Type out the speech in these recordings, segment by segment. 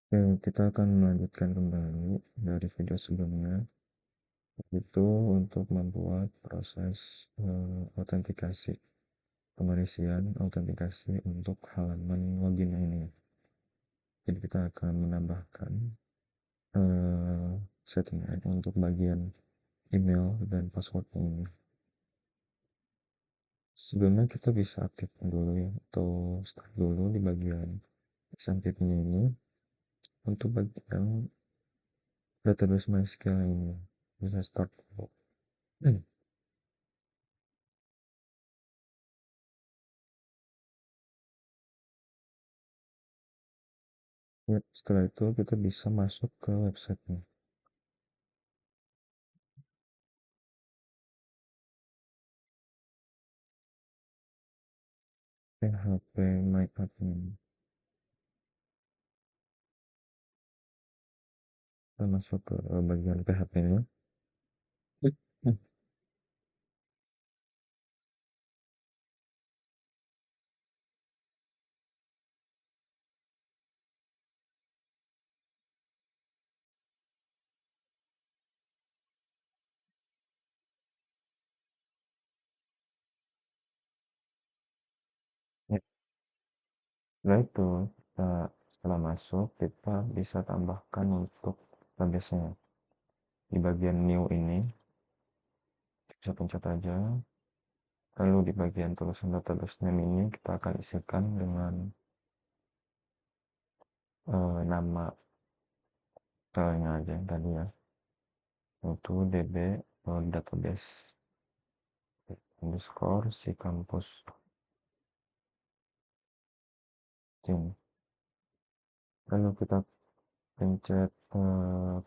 Oke, kita akan melanjutkan kembali dari video sebelumnya, itu untuk membuat proses autentikasi, pengisian autentikasi untuk halaman login ini. Jadi kita akan menambahkan settingan untuk bagian email dan password ini. Sebelumnya kita bisa aktifkan dulu ya, atau start dulu di bagian aktifnya ini untuk bagian database MySQL ini. Bisa start dulu. Ya, setelah itu kita bisa masuk ke websitenya. PHP My Admin. Kita masuk ke bagian PHP-nya. Ya, setelah itu setelah masuk kita bisa tambahkan untuk database-nya. Di bagian new ini bisa pencet aja. Lalu di bagian tulisan database name ini kita akan isikan dengan nama filenya aja yang tadi ya, yaitu db database underscore si kampus ini. Lalu kita pencet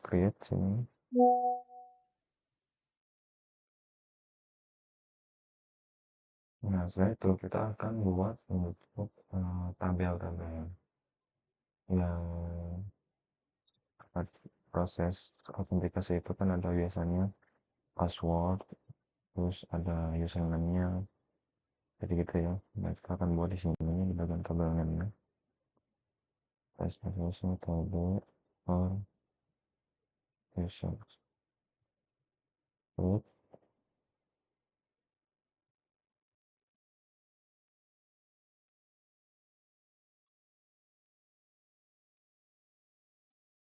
create sini. Nah, setelah itu kita akan buat untuk tabel-tabel yang proses autentikasi itu kan ada biasanya password, terus ada username-nya, jadi gitu ya. Nah, kita akan buat di sini di bagian tabel name-nya. Password tabel for users. Terus,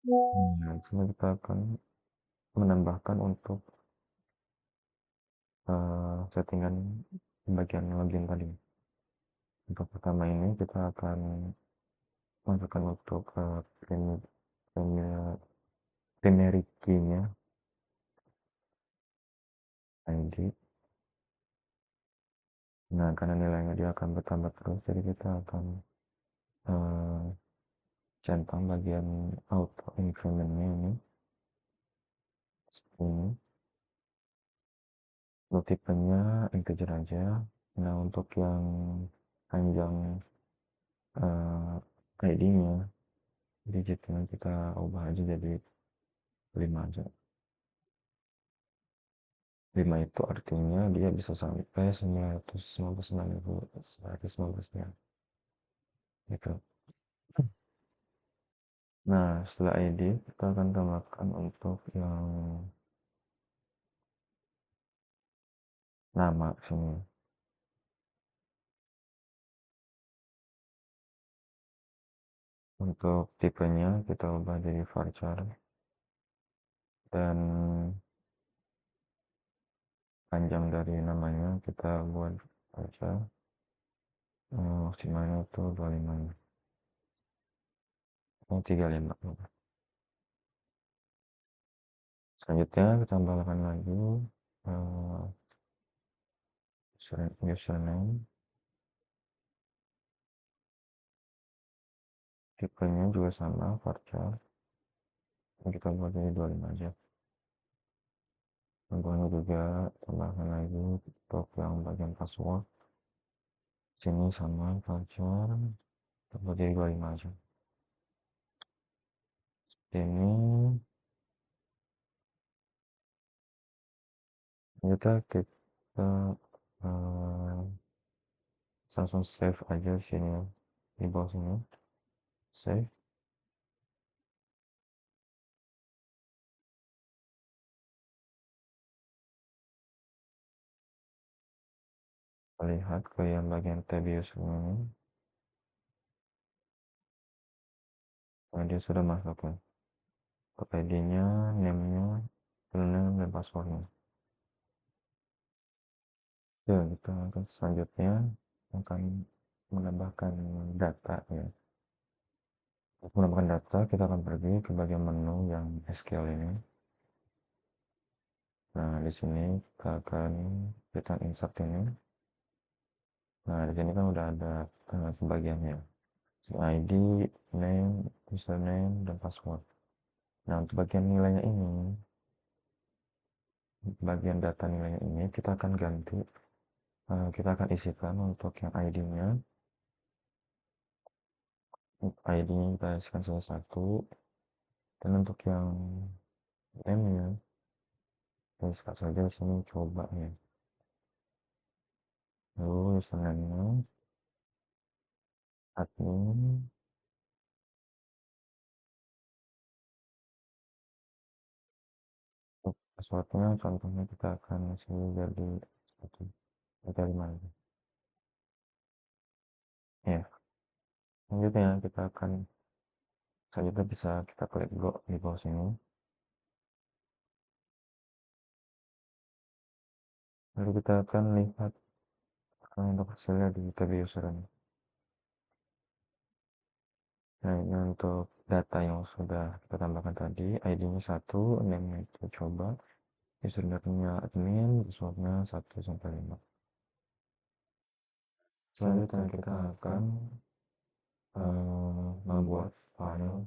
nah, sini kita akan menambahkan untuk settingan bagian login tadi. Untuk pertama ini kita akan masukkan untuk primary key-nya ID. Nah, karena nilainya dia akan bertambah terus, jadi kita akan centang bagian auto increment-nya ini. Untuk tipenya integer aja. Nah, untuk yang panjang ID-nya, digitnya kita ubah aja jadi 5 aja. 5 itu artinya dia bisa sampai 999.115 gitu. Nah, setelah ID kita akan tambahkan untuk yang nama sini. Untuk tipenya kita ubah jadi varchar, dan panjang dari namanya kita buat aja maksimalnya itu 25 35. Selanjutnya kita tambahkan lagi username, tipenya juga sama varchar, kita buat jadi 25 aja. Contohnya juga tambahkan lagi untuk yang bagian password, sini sama varchar, kita buat jadi 25 aja. Ini kita langsung save aja sini di bawah sini, save. lihat ke yang bagian tab user ini. Nah, dia sudah masuk ya. ID-nya, name-nya, username, dan passwordnya. Ya, kita akan selanjutnya akan menambahkan data ya. Untuk menambahkan data, kita akan pergi ke bagian menu yang SQL ini. Nah, di sini kita akan kita insert ini. Nah, di sini kan udah ada sebagiannya. ID, name, username, dan password. Nah, untuk bagian nilainya ini, bagian data nilainya ini kita akan ganti. Kita akan isikan untuk yang ID-nya. ID-nya kita isikan salah satu. Dan untuk yang name-nya, kita isikan saja di sini coba ya. Lalu username-nya, admin, untuk passwordnya contohnya kita akan isi jadi 1, 3, 5 ya. Selanjutnya kita akan selanjutnya bisa kita klik go di bawah sini. Lalu kita akan lihat untuk hasilnya di tab user ini. Nah, ini untuk data yang sudah kita tambahkan tadi, ID-nya 1, name-nya itu coba, username-nya admin, password-nya 1 sampai 5. Selanjutnya kita akan membuat file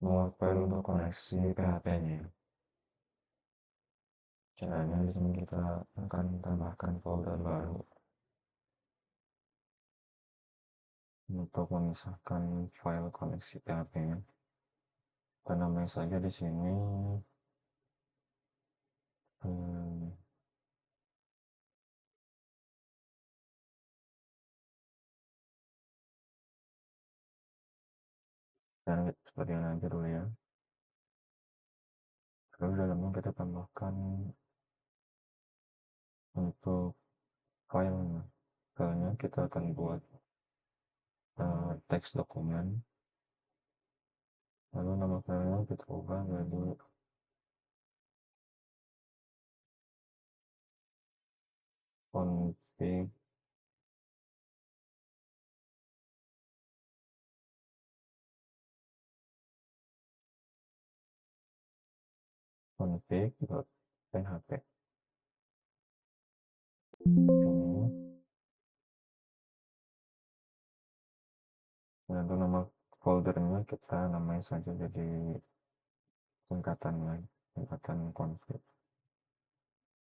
untuk koneksi PHP-nya. Caranya di sini kita akan tambahkan folder baru untuk memisahkan file koneksi PHP-nya. Kita namanya saja di sini dan seperti yang aja dulu ya. Lalu dalamnya kita tambahkan untuk filenya. Filenya kita akan buat teks dokumen. Lalu nama filenya kita ubah jadi config config.php. Ini. Lalu nama foldernya kita namanya saja jadi singkatan config.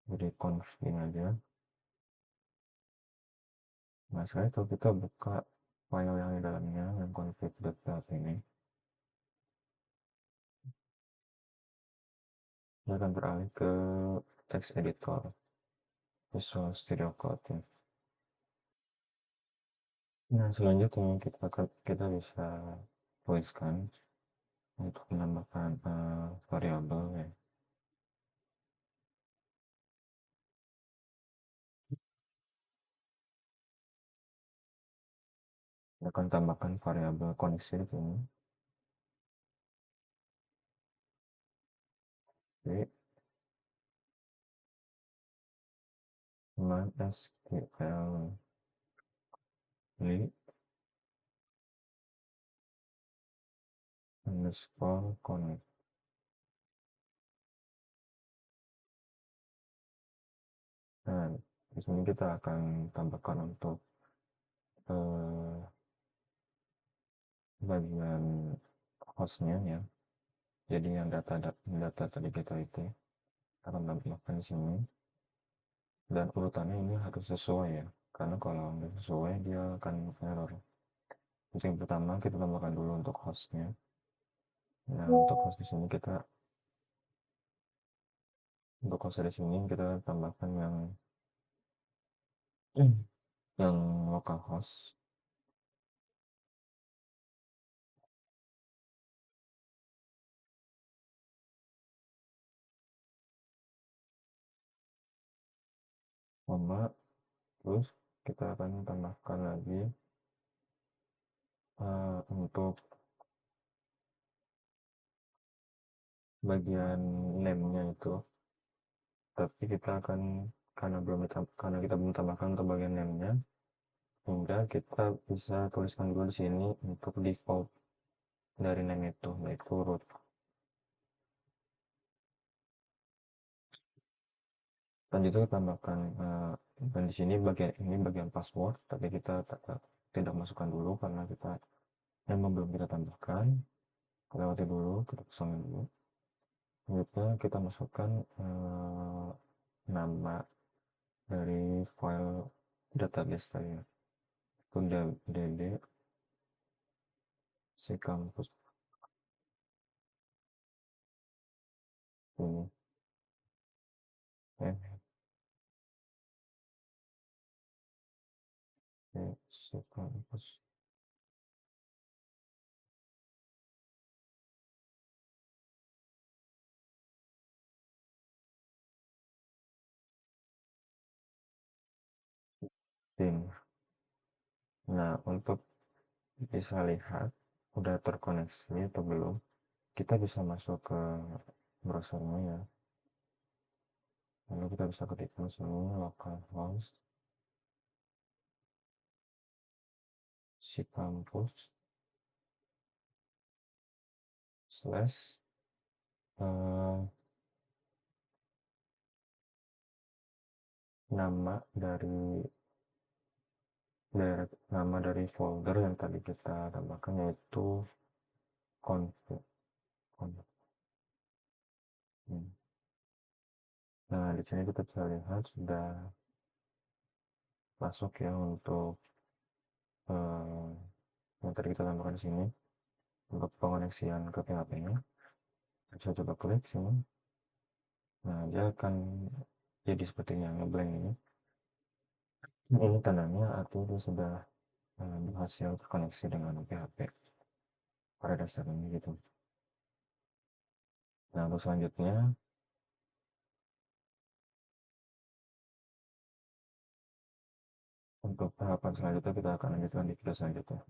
Jadi config ini aja. Nah, setelah itu kita buka file yang di dalamnya yang config.php ini. Kita akan beralih ke text editor Visual Studio Code ya. Nah, selanjutnya kita bisa tuliskan untuk menambahkan variabel ya. Kita akan tambahkan variabel koneksi di sini. Oke. MySQL _connect. Nah, di sini kita akan tambahkan untuk bagian hostnya ya. Jadi yang data tadi kita itu akan tambahkan di sini. Dan urutannya ini harus sesuai ya. Karena kalau nggak sesuai dia akan error. Jadi yang pertama kita tambahkan dulu untuk hostnya. Nah, untuk host di sini untuk host di sini kita tambahkan yang yang localhost. Koma, terus kita akan tambahkan lagi untuk bagian name-nya itu, tapi kita akan karena kita belum tambahkan untuk bagian name-nya, sehingga kita bisa tuliskan dulu di sini untuk default dari name itu, yaitu root. Selanjutnya kita tambahkan dan di sini bagian ini bagian password, tapi kita tidak masukkan dulu karena kita memang belum kita tambahkan. Lewati dulu, kita kosongin dulu. Selanjutnya kita masukkan nama dari file database tadi, itu dd si kampus ini si kampus tim. Nah, untuk bisa lihat udah terkoneksi atau belum, kita bisa masuk ke browsernya ya. Lalu kita bisa ketik di sini localhost si kampus slash nama dari folder yang tadi kita tambahkan, yaitu config. Nah, di sini kita bisa lihat sudah masuk ya untuk yang tadi kita tambahkan di sini untuk pengoneksian ke PHP-nya. Saya coba klik sini. Nah, dia akan jadi sepertinya ngeblank ini. Ini tandanya artinya dia sudah berhasil terkoneksi dengan PHP pada dasarnya gitu. Nah, untuk selanjutnya, untuk tahapan selanjutnya kita akan lanjutkan di video selanjutnya.